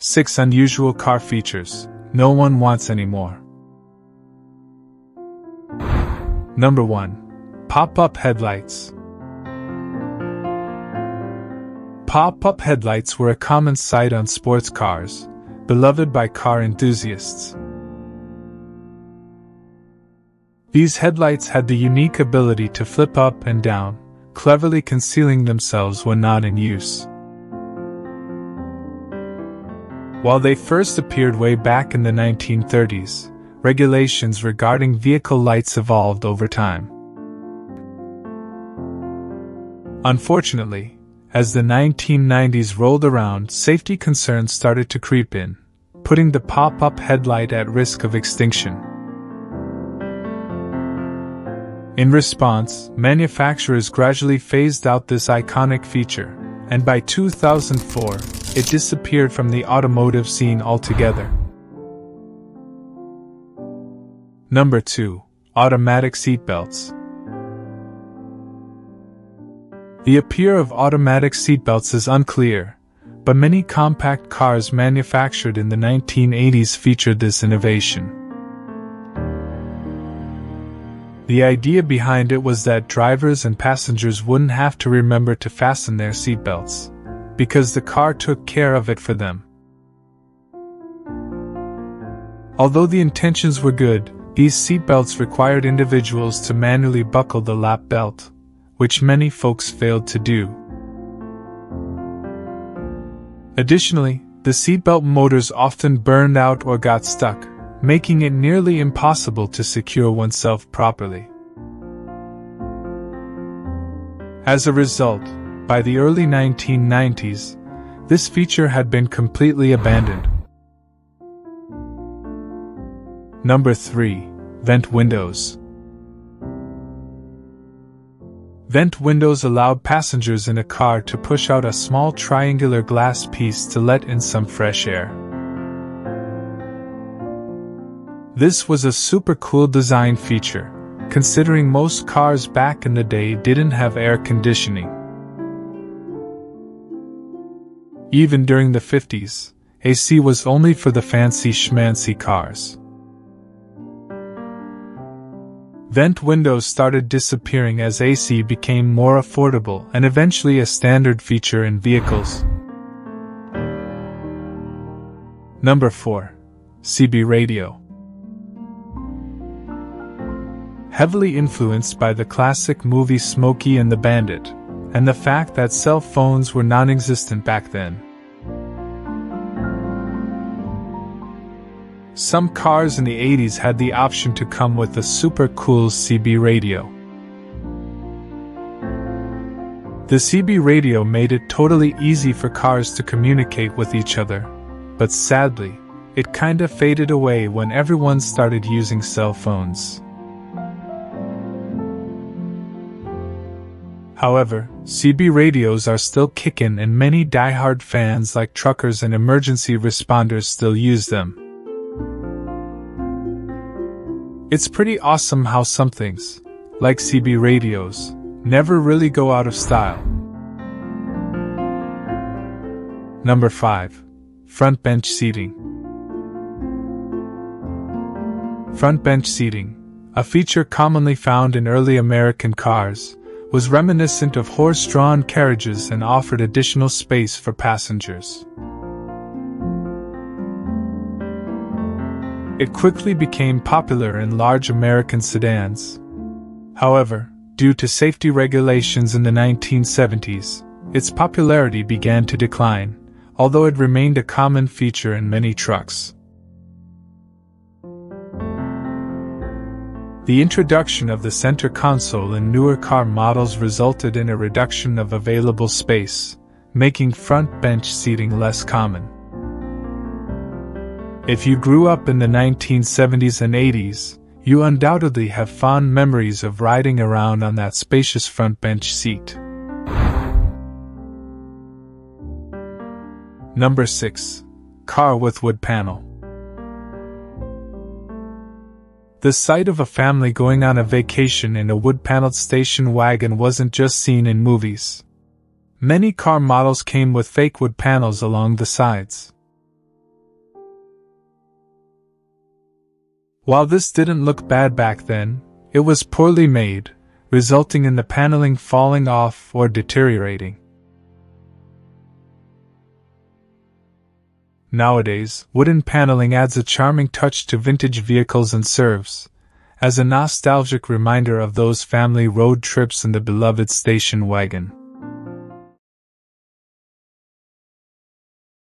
6 unusual car features no one wants anymore. Number 1. Pop-up headlights. Pop-up headlights were a common sight on sports cars, beloved by car enthusiasts. These headlights had the unique ability to flip up and down, cleverly concealing themselves when not in use. While they first appeared way back in the 1930s, regulations regarding vehicle lights evolved over time. Unfortunately, as the 1990s rolled around, safety concerns started to creep in, putting the pop-up headlight at risk of extinction. In response, manufacturers gradually phased out this iconic feature, and by 2004, it disappeared from the automotive scene altogether. Number 2. Automatic seatbelts. The appeal of automatic seatbelts is unclear, but many compact cars manufactured in the 1980s featured this innovation. The idea behind it was that drivers and passengers wouldn't have to remember to fasten their seatbelts, because the car took care of it for them. Although the intentions were good, these seatbelts required individuals to manually buckle the lap belt, which many folks failed to do. Additionally, the seatbelt motors often burned out or got stuck, making it nearly impossible to secure oneself properly. As a result, by the early 1990s, this feature had been completely abandoned. Number 3. Vent windows. Vent windows allowed passengers in a car to push out a small triangular glass piece to let in some fresh air. This was a super cool design feature, considering most cars back in the day didn't have air conditioning. Even during the 50s, AC was only for the fancy schmancy cars. Vent windows started disappearing as AC became more affordable and eventually a standard feature in vehicles. Number 4. CB radio. Heavily influenced by the classic movie Smokey and the Bandit, and the fact that cell phones were non-existent back then. Some cars in the 80s had the option to come with a super cool CB radio. The CB radio made it totally easy for cars to communicate with each other, but sadly, it kinda faded away when everyone started using cell phones. However, CB radios are still kickin' and many die-hard fans like truckers and emergency responders still use them. It's pretty awesome how some things, like CB radios, never really go out of style. Number 5. Front bench seating. Front bench seating, a feature commonly found in early American cars, was reminiscent of horse-drawn carriages and offered additional space for passengers. It quickly became popular in large American sedans. However, due to safety regulations in the 1970s, its popularity began to decline, although it remained a common feature in many trucks. The introduction of the center console in newer car models resulted in a reduction of available space, making front bench seating less common. If you grew up in the 1970s and 80s, you undoubtedly have fond memories of riding around on that spacious front bench seat. Number 6. Car with wood panel. The sight of a family going on a vacation in a wood-paneled station wagon wasn't just seen in movies. Many car models came with fake wood panels along the sides. While this didn't look bad back then, it was poorly made, resulting in the paneling falling off or deteriorating. Nowadays, wooden paneling adds a charming touch to vintage vehicles and serves as a nostalgic reminder of those family road trips in the beloved station wagon.